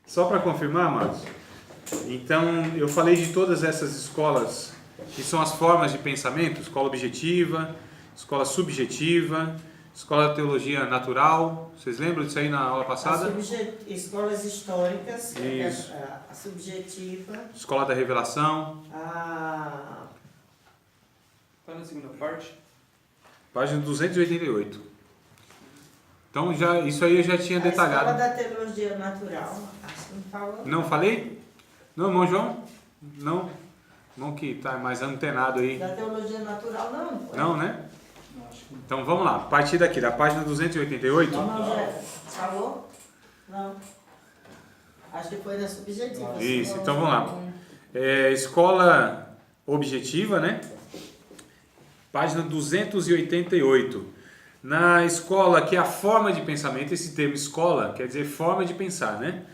Só para confirmar, amados, então eu falei de todas essas escolas que são as formas de pensamento: escola objetiva, escola subjetiva, escola de teologia natural. Vocês lembram disso aí na aula passada? Escolas históricas, Isso. a subjetiva. Escola da revelação. Está na segunda parte? Página 288. Então isso aí eu já tinha detalhado. A escola da teologia natural, acho que não falou. Não falei? Não, irmão João? Não. Irmão que está mais antenado aí. Da teologia natural não. Foi? Não, né? Não, acho que Então vamos lá. A partir daqui, da página 288. Não, já falou? Não. Acho que foi da subjetiva. Isso, então vamos lá. Escola objetiva, né? Página 288. Na escola, que é a forma de pensamento, esse termo escola quer dizer forma de pensar, né?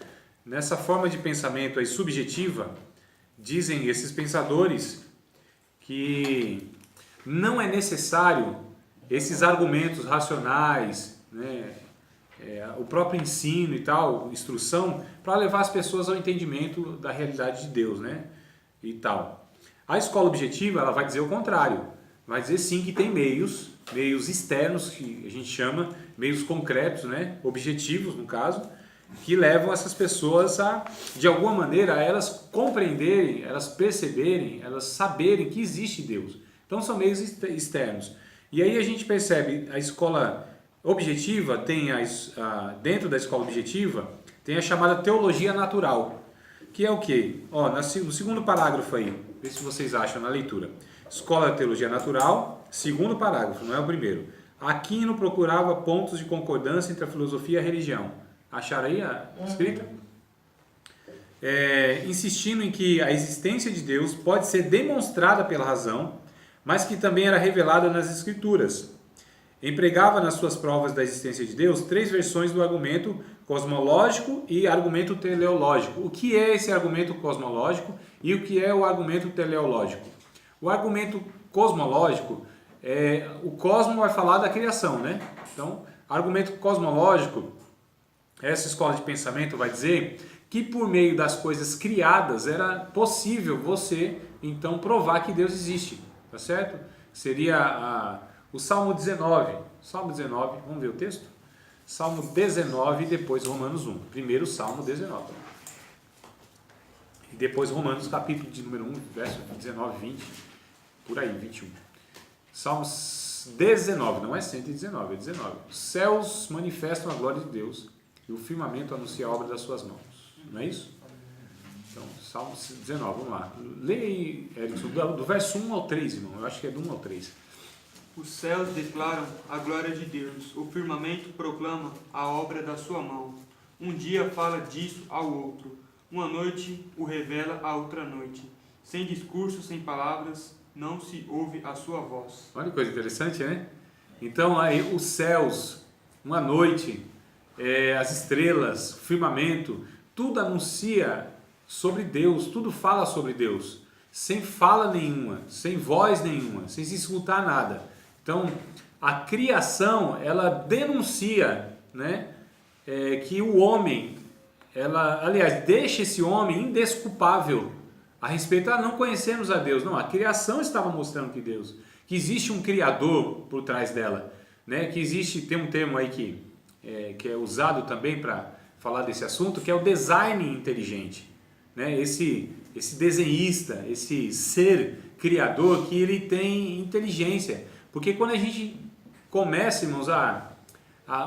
Nessa forma de pensamento aí subjetiva, dizem esses pensadores que não é necessário esses argumentos racionais, né? O próprio ensino e tal, instrução, para levar as pessoas ao entendimento da realidade de Deus, né? E tal. A escola objetiva, ela vai dizer o contrário. Vai dizer sim que tem meios externos, que a gente chama, meios concretos, né? Objetivos, no caso, que levam essas pessoas a, de alguma maneira, a elas compreenderem, elas perceberem, elas saberem que existe Deus. Então são meios externos. E aí a gente percebe, a escola objetiva tem, dentro da escola objetiva, tem a chamada teologia natural, que é o quê? No segundo parágrafo aí, vê se vocês acham na leitura. Escola de Teologia Natural, segundo parágrafo, não é o primeiro. Aquino procurava pontos de concordância entre a filosofia e a religião. Acharam aí a escrita? Insistindo em que a existência de Deus pode ser demonstrada pela razão, mas que também era revelada nas Escrituras. Empregava nas suas provas da existência de Deus 3 versões do argumento cosmológico e argumento teleológico. O que é esse argumento cosmológico e o que é o argumento teleológico? O argumento cosmológico, o cosmo vai falar da criação, né? Então, argumento cosmológico, essa escola de pensamento vai dizer que por meio das coisas criadas era possível você, então, provar que Deus existe, tá certo? Seria o Salmo 19. Salmo 19, vamos ver o texto? Salmo 19 e depois Romanos 1. Primeiro Salmo 19. E depois Romanos, capítulo de número 1, verso 19, 20, por aí, 21. Salmos 19, não é 119, é 19. Os céus manifestam a glória de Deus e o firmamento anuncia a obra das suas mãos. Não é isso? Então, Salmo 19, vamos lá. Leia aí, Erickson, do verso 1 ao 3, irmão. Eu acho que é do 1 ao 3. Os céus declaram a glória de Deus, o firmamento proclama a obra da sua mão. Um dia fala disso ao outro, uma noite o revela a outra noite. Sem discurso, sem palavras, não se ouve a sua voz. Olha que coisa interessante, né? Então, aí os céus, uma noite, as estrelas, o firmamento, tudo anuncia sobre Deus, tudo fala sobre Deus, sem fala nenhuma, sem voz nenhuma, sem se escutar nada. Então, a criação, ela denuncia, né, que o homem, deixa esse homem indesculpável a respeito, não conhecemos a Deus. Não, a criação estava mostrando que existe um Criador por trás dela, né, que existe, tem um termo aí que é usado também para falar desse assunto, que é o design inteligente, né, esse desenhista, esse ser criador que ele tem inteligência. Porque quando a gente começa, irmãos, a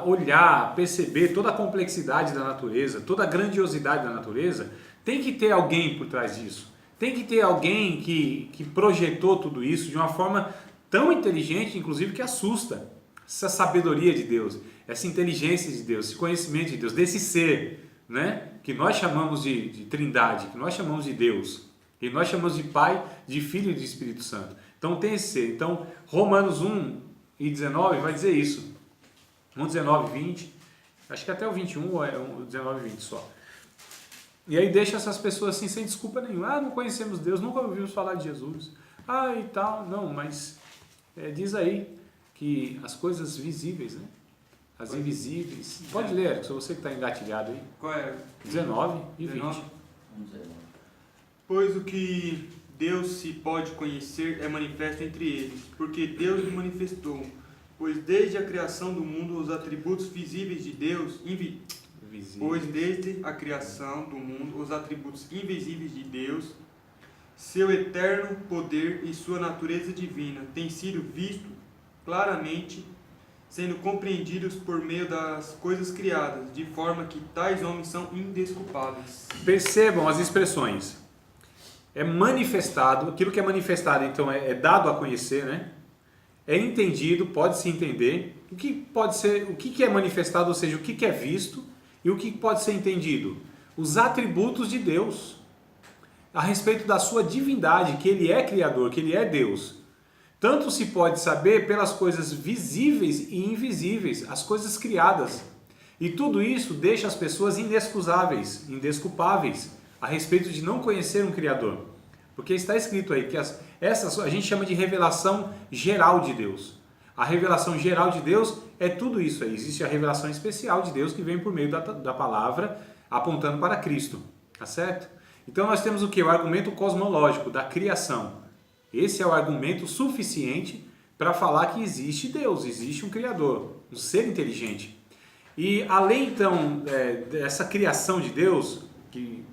olhar, a perceber toda a complexidade da natureza, toda a grandiosidade da natureza, tem que ter alguém por trás disso. Tem que ter alguém que projetou tudo isso de uma forma tão inteligente, inclusive, que assusta. Essa sabedoria de Deus, essa inteligência de Deus, esse conhecimento de Deus, desse ser, né, que nós chamamos de Trindade, que nós chamamos de Deus, que nós chamamos de Pai, de Filho e de Espírito Santo. Então tem esse ser. Então Romanos 1 e 19 vai dizer isso. 1, 19, 20, acho que até o 21 ou é o 19 e 20 só. E aí deixa essas pessoas assim sem desculpa nenhuma. Não conhecemos Deus, nunca ouvimos falar de Jesus. E tal. Não, mas diz aí que as coisas visíveis, né? as invisíveis. Pode ler, se você que está engatilhado aí. Qual é? 19 e 20. 19? Vamos dizer. Pois o que Deus se pode conhecer é manifesto entre eles, porque Deus lhe manifestou. Pois desde a criação do mundo os atributos visíveis de Deus, pois desde a criação do mundo os atributos invisíveis de Deus, seu eterno poder e sua natureza divina têm sido vistos claramente, sendo compreendidos por meio das coisas criadas, de forma que tais homens são indesculpáveis. Percebam as expressões. É manifestado, aquilo que é manifestado, então, é dado a conhecer, né? É entendido, pode-se entender. O que é manifestado, ou seja, o que é visto e o que pode ser entendido? Os atributos de Deus, a respeito da sua divindade, que Ele é Criador, que Ele é Deus. Tanto se pode saber pelas coisas visíveis e invisíveis, as coisas criadas. E tudo isso deixa as pessoas inexcusáveis, indesculpáveis, a respeito de não conhecer um Criador. Porque está escrito aí que essas a gente chama de revelação geral de Deus. A revelação geral de Deus é tudo isso aí. Existe a revelação especial de Deus que vem por meio da palavra, apontando para Cristo. Tá certo? Então nós temos o que? O argumento cosmológico da criação. Esse é o argumento suficiente para falar que existe Deus, existe um Criador, um ser inteligente. E além então dessa criação de Deus, que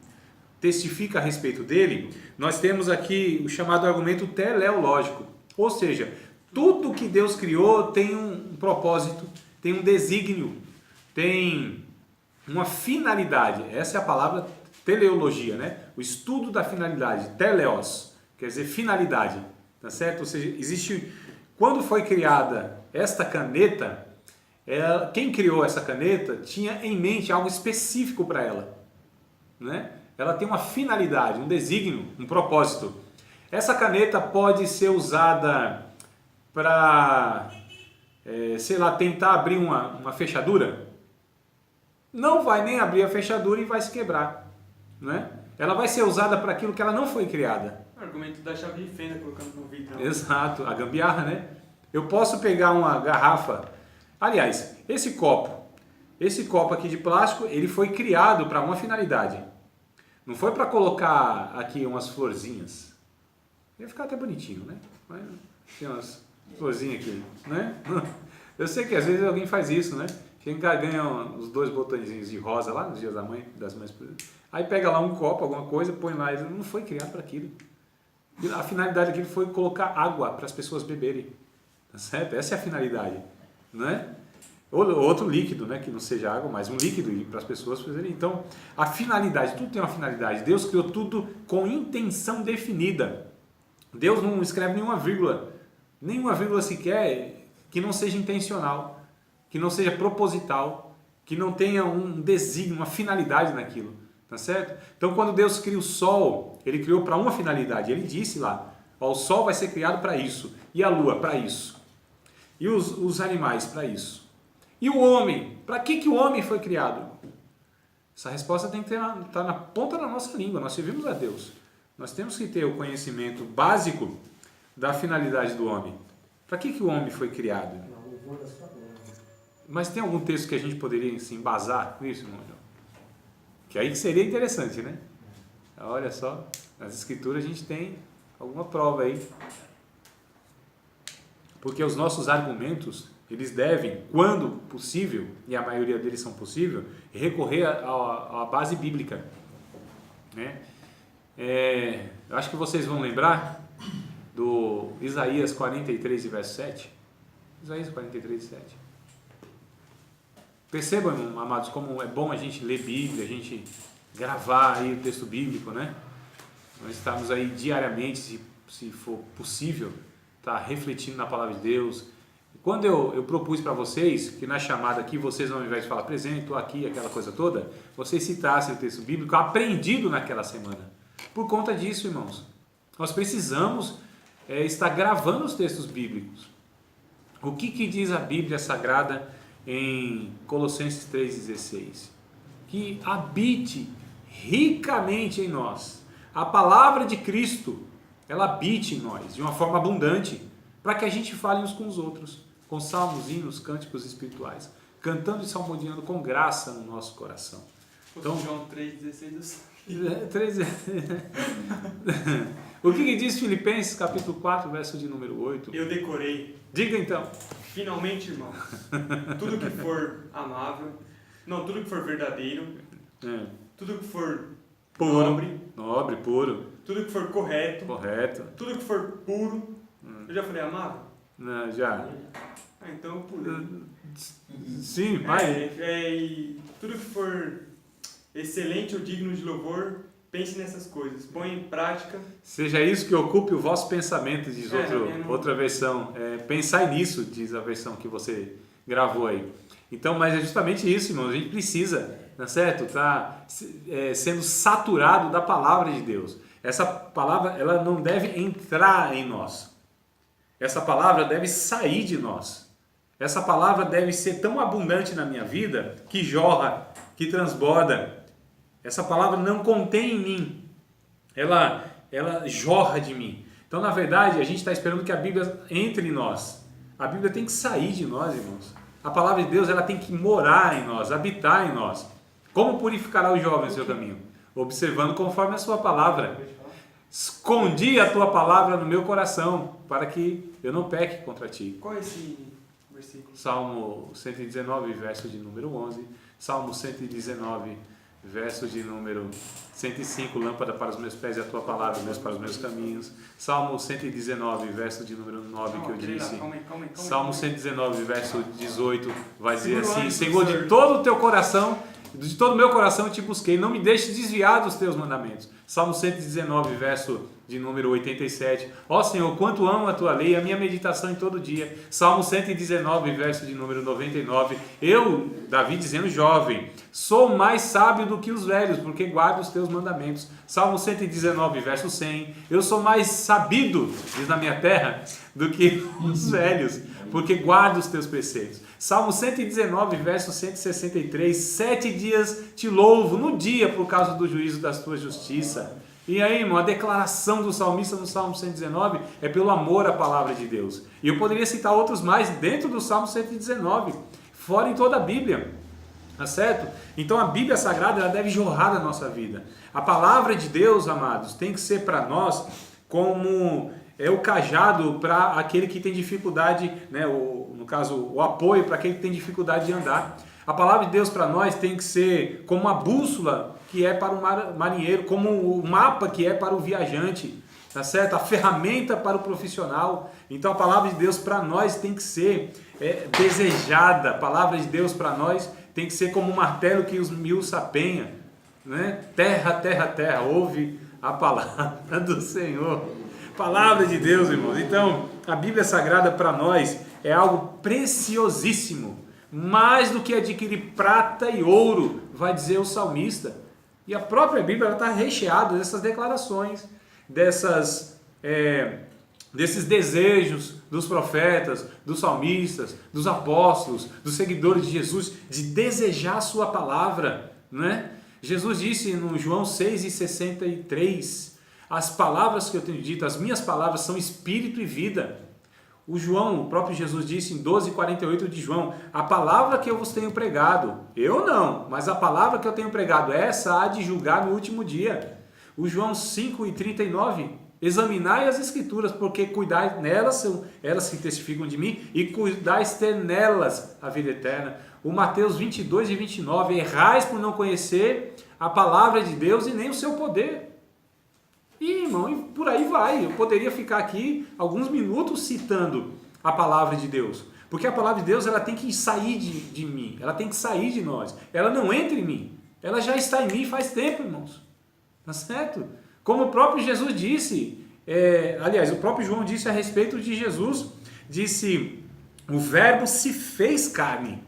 testifica a respeito dele, nós temos aqui o chamado argumento teleológico. Ou seja, tudo que Deus criou tem um propósito, tem um desígnio, tem uma finalidade. Essa é a palavra teleologia, né? O estudo da finalidade, teleos, quer dizer finalidade, tá certo? Ou seja, quando foi criada esta caneta, quem criou essa caneta tinha em mente algo específico para ela, né? Ela tem uma finalidade, um desígnio, um propósito. Essa caneta pode ser usada para, tentar abrir uma fechadura. Não vai nem abrir a fechadura e vai se quebrar, né? Ela vai ser usada para aquilo que ela não foi criada. O argumento da chave de fenda colocando no vidro. Exato, a gambiarra, né? Eu posso pegar uma garrafa. Aliás, esse copo aqui de plástico, ele foi criado para uma finalidade. Não foi para colocar aqui umas florzinhas. Ia ficar até bonitinho, né? Mas tem umas florzinhas aqui, né? Eu sei que às vezes alguém faz isso, né? Quem ganha os 2 botõezinhos de rosa lá nos dias das mães. Aí pega lá um copo, alguma coisa, põe lá. Ele não foi criado para aquilo. A finalidade daquilo foi colocar água para as pessoas beberem. Tá certo? Essa é a finalidade, né? Outro líquido, né, que não seja água, mas um líquido para as pessoas fazerem. Então, a finalidade, tudo tem uma finalidade. Deus criou tudo com intenção definida. Deus não escreve nenhuma vírgula sequer que não seja intencional, que não seja proposital, que não tenha um desígnio, uma finalidade naquilo. Tá certo? Então, quando Deus cria o sol, Ele criou para uma finalidade. Ele disse lá, o sol vai ser criado para isso, e a lua para isso, e os animais para isso. E o homem? Para que o homem foi criado? Essa resposta tem que estar na ponta da nossa língua. Nós servimos a Deus. Nós temos que ter o conhecimento básico da finalidade do homem. Para que o homem foi criado? Mas tem algum texto que a gente poderia se embasar com isso, irmão? Que aí seria interessante, né? Olha só, nas escrituras a gente tem alguma prova aí. Porque os nossos argumentos, eles devem, quando possível, e a maioria deles são possível, recorrer à base bíblica, né? Eu acho que vocês vão lembrar do Isaías 43, verso 7. Isaías 43, 7. Percebam, amados, como é bom a gente ler Bíblia, a gente gravar aí o texto bíblico, né? Nós estamos aí diariamente, se for possível, estar refletindo na palavra de Deus. Quando eu propus para vocês que na chamada aqui, vocês ao invés de falar presente, estou aqui, aquela coisa toda, vocês citassem o texto bíblico aprendido naquela semana. Por conta disso, irmãos, nós precisamos estar gravando os textos bíblicos. O que diz a Bíblia Sagrada em Colossenses 3,16? Que habite ricamente em nós. A palavra de Cristo, ela habite em nós de uma forma abundante, para que a gente fale uns com os outros, com salmos, hinos, cânticos espirituais. cantando e salmodiando com graça no nosso coração. Então, João 3,16. O que diz Filipenses capítulo 4, verso de número 8? Eu decorei. Diga então. Finalmente, irmãos, tudo que for amável, não, tudo que for verdadeiro, tudo que for nobre, puro, tudo que for correto, tudo que for puro, eu já falei amável? Não, já. Então eu pulei. Sim, vai. E tudo que for excelente ou digno de louvor, pense nessas coisas, põe em prática. Seja isso que ocupe o vosso pensamento, diz outra versão. Pensai nisso, diz a versão que você gravou aí. Então, mas é justamente isso, irmãos. A gente precisa, tá certo? Tá sendo saturado da palavra de Deus. Essa palavra, ela não deve entrar em nós. Essa palavra deve sair de nós. Essa palavra deve ser tão abundante na minha vida que jorra, que transborda. Essa palavra não contém em mim, ela jorra de mim. Então, na verdade, a gente está esperando que a Bíblia entre em nós. A Bíblia tem que sair de nós, irmãos. A palavra de Deus, ela tem que morar em nós, habitar em nós. Como purificará o jovem o seu caminho? Observando conforme a sua palavra. Escondi a tua palavra no meu coração, para que eu não peque contra ti. Qual é esse versículo? Salmo 119, verso de número 11. Salmo 119, verso de número 105, lâmpada para os meus pés e a tua palavra, luz para os meus caminhos. Salmo 119, verso de número 9, que eu disse. Salmo 119, verso 18, vai dizer assim: Senhor, de todo o teu coração, de todo o meu coração eu te busquei, não me deixes desviar dos teus mandamentos. Salmo 119, verso de número 87. Ó Senhor, quanto amo a tua lei, a minha meditação em todo dia. Salmo 119, verso de número 99. Eu, Davi dizendo jovem, sou mais sábio do que os velhos, porque guardo os teus mandamentos. Salmo 119, verso 100. Eu sou mais sabido, diz na minha terra, do que os velhos, porque guardo os teus preceitos. Salmo 119, verso 163. 7 dias te louvo no dia por causa do juízo das tuas justiça. E aí, irmão, a declaração do salmista no Salmo 119 é pelo amor à palavra de Deus. E eu poderia citar outros mais dentro do Salmo 119, fora em toda a Bíblia. Tá certo? Então a Bíblia Sagrada, ela deve jorrar da nossa vida. A palavra de Deus, amados, tem que ser para nós como o cajado para aquele que tem dificuldade, né? No caso, o apoio para aquele que tem dificuldade de andar. A palavra de Deus para nós tem que ser como uma bússola que é para o marinheiro, como o mapa que é para o viajante, tá certo? A ferramenta para o profissional. Então a palavra de Deus para nós tem que ser desejada. A palavra de Deus para nós tem que ser como um martelo que os mil sapenha, né? Terra, terra, terra, ouve a palavra do Senhor. Palavra de Deus, irmãos. Então a Bíblia Sagrada para nós é algo preciosíssimo. Mais do que adquirir prata e ouro, vai dizer o salmista. E a própria Bíblia está recheada dessas declarações, desses desejos dos profetas, dos salmistas, dos apóstolos, dos seguidores de Jesus, de desejar a sua palavra, né? Jesus disse no João 6,63, as palavras que eu tenho dito, as minhas palavras são espírito e vida. O próprio Jesus disse em 12,48 de João, a palavra que eu vos tenho pregado, eu não, mas a palavra que eu tenho pregado, essa há de julgar no último dia. O João 5,39, examinai as escrituras, porque cuidai nelas, são elas que testificam de mim, e cuidais ter nelas a vida eterna. O Mateus 22,29, errais por não conhecer a palavra de Deus e nem o seu poder. E, irmão, e por aí vai. Eu poderia ficar aqui alguns minutos citando a palavra de Deus. Porque a palavra de Deus, ela tem que sair de mim. Ela tem que sair de nós. Ela não entra em mim. Ela já está em mim faz tempo, irmãos. Tá certo? Como o próprio Jesus disse, aliás, o próprio João disse a respeito de Jesus, disse, o verbo se fez carne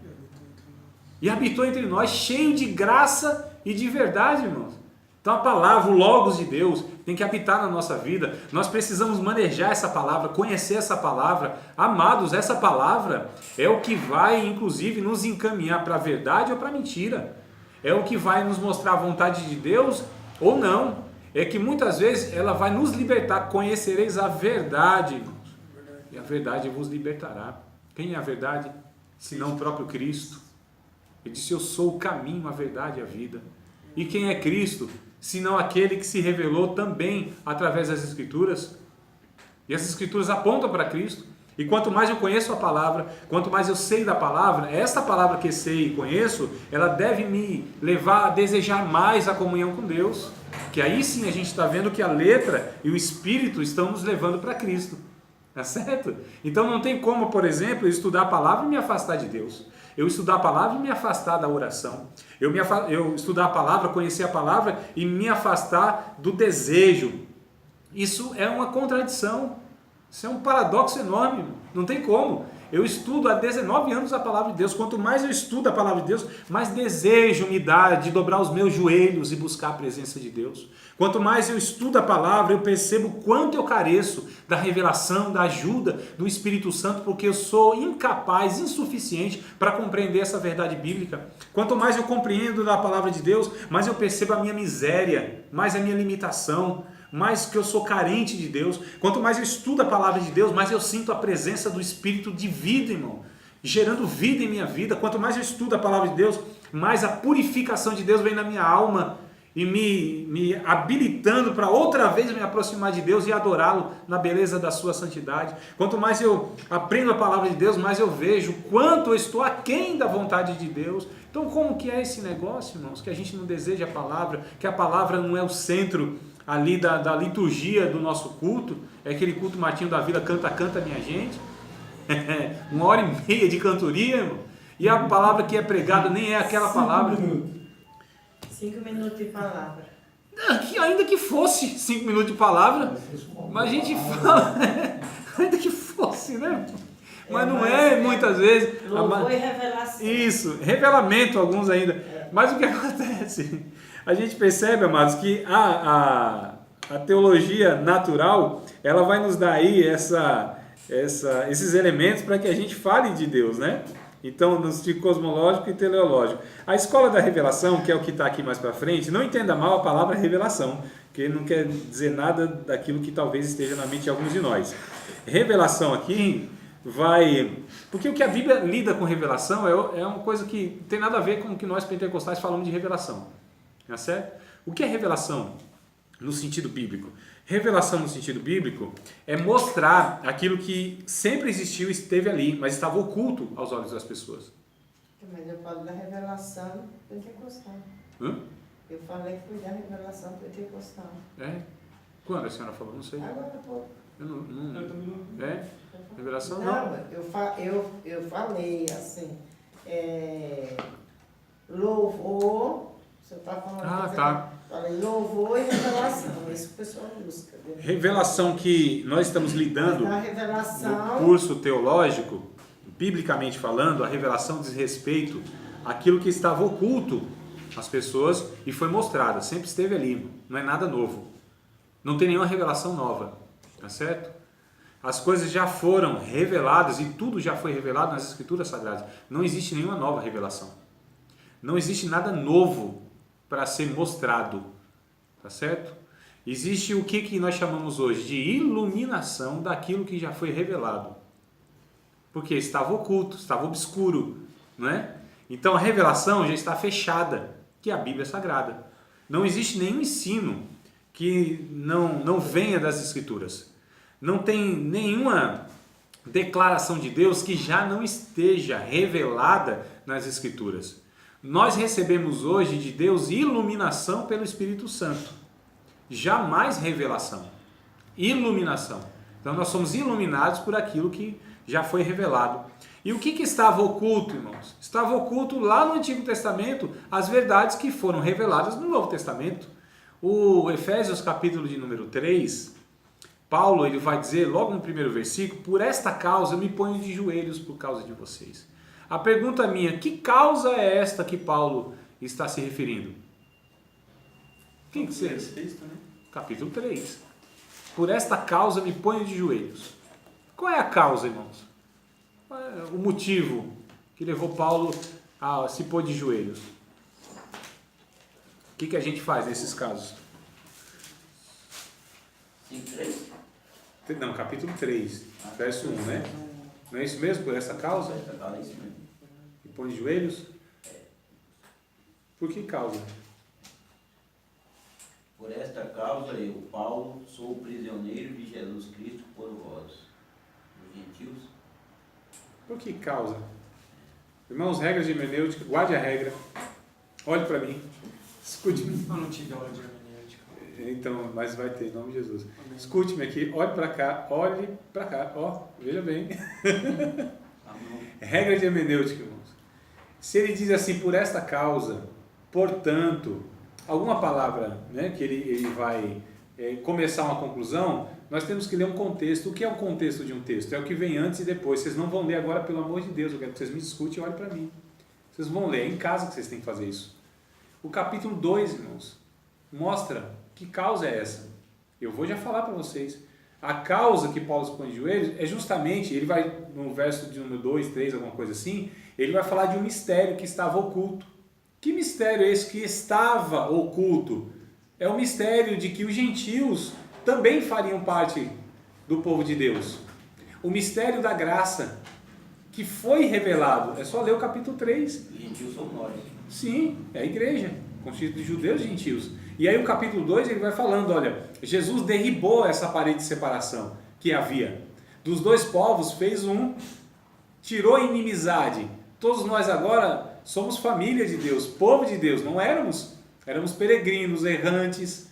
e habitou entre nós, cheio de graça e de verdade, irmãos. Então a palavra, o Logos de Deus, tem que habitar na nossa vida. Nós precisamos manejar essa palavra, conhecer essa palavra. Amados, essa palavra é o que vai, inclusive, nos encaminhar para a verdade ou para a mentira. É o que vai nos mostrar a vontade de Deus ou não. É que muitas vezes ela vai nos libertar. Conhecereis a verdade, irmãos. E a verdade vos libertará. Quem é a verdade? Senão o próprio Cristo. Ele disse: eu sou o caminho, a verdade e a vida. E quem é Cristo, senão aquele que se revelou também através das Escrituras? E as Escrituras apontam para Cristo. E quanto mais eu conheço a palavra, quanto mais eu sei da palavra, esta palavra que sei e conheço, ela deve me levar a desejar mais a comunhão com Deus. Que aí sim a gente está vendo que a letra e o Espírito estão nos levando para Cristo. Tá certo? Então não tem como, por exemplo, eu estudar a palavra e me afastar de Deus. Eu estudar a palavra e me afastar da oração. Eu estudar a palavra, conhecer a palavra e me afastar do desejo. Isso é uma contradição. Isso é um paradoxo enorme. Não tem como. Eu estudo há 19 anos a palavra de Deus. Quanto mais eu estudo a palavra de Deus, mais desejo me dá de dobrar os meus joelhos e buscar a presença de Deus. Quanto mais eu estudo a palavra, eu percebo quanto eu careço da revelação, da ajuda do Espírito Santo, porque eu sou incapaz, insuficiente para compreender essa verdade bíblica. Quanto mais eu compreendo da palavra de Deus, mais eu percebo a minha miséria, mais a minha limitação, mais que eu sou carente de Deus. Quanto mais eu estudo a palavra de Deus, mais eu sinto a presença do Espírito de vida, irmão, gerando vida em minha vida. Quanto mais eu estudo a palavra de Deus, mais a purificação de Deus vem na minha alma e me habilitando para outra vez me aproximar de Deus e adorá-lo na beleza da sua santidade. Quanto mais eu aprendo a palavra de Deus, mais eu vejo quanto eu estou aquém da vontade de Deus. Então como que é esse negócio, irmãos? Que a gente não deseja a palavra, que a palavra não é o centro ali da liturgia do nosso culto, é aquele culto Martinho da Vila, canta, canta minha gente, 1h30 de cantoria, irmão, e a palavra que é pregada nem é aquela palavra. 5 minutos de palavra. Ainda que fosse 5 minutos de palavra, mas a gente fala, ainda que fosse, né? Mas não é muitas vezes. Louvor e revelação. Isso, revelamento alguns ainda. Mas o que acontece? A gente percebe, amados, que a teologia natural, ela vai nos dar aí esses elementos para que a gente fale de Deus, né? Então, no sentido cosmológico e teleológico. A escola da revelação, que é o que está aqui mais para frente, não entenda mal a palavra revelação, porque não quer dizer nada daquilo que talvez esteja na mente de alguns de nós. Revelação aqui vai... Porque o que a Bíblia lida com revelação é uma coisa que tem nada a ver com o que nós pentecostais falamos de revelação. Tá certo? O que é revelação no sentido bíblico? Revelação no sentido bíblico é mostrar aquilo que sempre existiu e esteve ali, mas estava oculto aos olhos das pessoas. Mas eu falo da revelação pentecostal. Eu falei que foi da revelação pentecostal. É? Quando a senhora falou? Não sei. Agora, pô. Eu não... É? Revelação não? Eu falei assim, louvor, você está falando... Tá. Falei louvor e revelação, isso que o pessoal busca. Revelação que nós estamos lidando no curso teológico, biblicamente falando, a revelação diz respeito àquilo que estava oculto às pessoas e foi mostrado, sempre esteve ali, não é nada novo. Não tem nenhuma revelação nova, tá certo? As coisas já foram reveladas e tudo já foi revelado nas Escrituras Sagradas. Não existe nenhuma nova revelação. Não existe nada novo para ser mostrado, tá certo? Existe o que nós chamamos hoje de iluminação daquilo que já foi revelado. Porque estava oculto, estava obscuro, não é? Então a revelação já está fechada, que é a Bíblia Sagrada. Não existe nenhum ensino que não venha das Escrituras. Não tem nenhuma declaração de Deus que já não esteja revelada nas Escrituras. Nós recebemos hoje de Deus iluminação pelo Espírito Santo. Jamais revelação. Iluminação. Então nós somos iluminados por aquilo que já foi revelado. E o que estava oculto, irmãos? Estava oculto lá no Antigo Testamento as verdades que foram reveladas no Novo Testamento. O Efésios capítulo de número 3, Paulo ele vai dizer logo no primeiro versículo: por esta causa eu me ponho de joelhos por causa de vocês. A pergunta minha, que causa é esta que Paulo está se referindo? Quem que seja? Capítulo 3. Por esta causa me ponho de joelhos. Qual é a causa, irmãos? Qual é o motivo que levou Paulo a se pôr de joelhos? O que a gente faz nesses casos? 5:3? Não, capítulo 3, verso 1, né? Não é isso mesmo? Por essa causa? É isso mesmo. Me põe de joelhos? Por que causa? Por esta causa eu, Paulo, sou prisioneiro de Jesus Cristo por vós, os gentios. Por que causa? Irmãos, regras de hermenêutica, guarde a regra. Olhe para mim. Escute-me. Eu não tive aula de hermenêutica. Então, mas vai ter, em nome de Jesus. Amém. Escute-me aqui, olhe para cá, ó, veja bem. Regra de hermenêutica, irmãos. Se ele diz assim, por esta causa, portanto, alguma palavra, né, que ele vai começar uma conclusão, nós temos que ler um contexto. O que é o contexto de um texto? É o que vem antes e depois. Vocês não vão ler agora, pelo amor de Deus, eu quero que vocês me escutem e olhem para mim. Vocês vão ler, é em casa que vocês têm que fazer isso. O capítulo 2, irmãos, mostra que causa é essa. Eu vou já falar para vocês. A causa que Paulo se põe de joelhos é justamente, ele vai no verso de número 2, 3, alguma coisa assim, ele vai falar de um mistério que estava oculto. Que mistério é esse que estava oculto? É o mistério de que os gentios também fariam parte do povo de Deus. O mistério da graça que foi revelado. É só ler o capítulo 3. Os gentios são nós. Sim, é a igreja, constituída de judeus e gentios. E aí o capítulo 2 ele vai falando, olha, Jesus derribou essa parede de separação que havia. Dos dois povos fez um, tirou a inimizade. Todos nós agora somos família de Deus, povo de Deus, não éramos? Éramos peregrinos, errantes,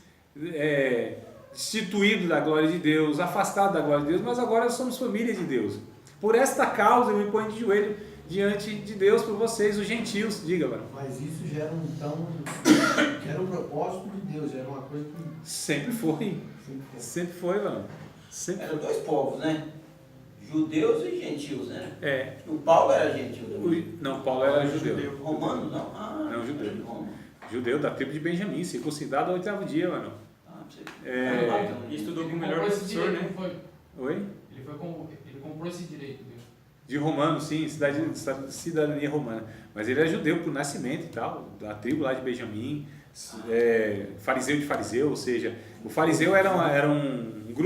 destituídos da glória de Deus, afastados da glória de Deus, mas agora somos família de Deus. Por esta causa eu me ponho de joelho diante de Deus por vocês, os gentios. Diga, mano. Mas isso já era era um propósito de Deus, já era uma coisa que... Sempre foi. Sempre foi, mano. Sempre Eram foi. dois povos, né? Judeus e gentios, né? É. O Paulo era gentil também. Não, Paulo era judeu. Romano, não? Ah, Não, judeu. era de Roma. Judeu da tribo de Benjamim, circuncidado ao 8º dia, mano. Ah, você... E estudou com o Ele melhor comprou esse professor, direito, né? não foi? Oi? Ele comprou esse direito, Deus. De romano, sim, cidadania romana. Mas ele é judeu por nascimento e tal, da tribo lá de Benjamim, fariseu de fariseu, ou seja, o fariseu era um grupo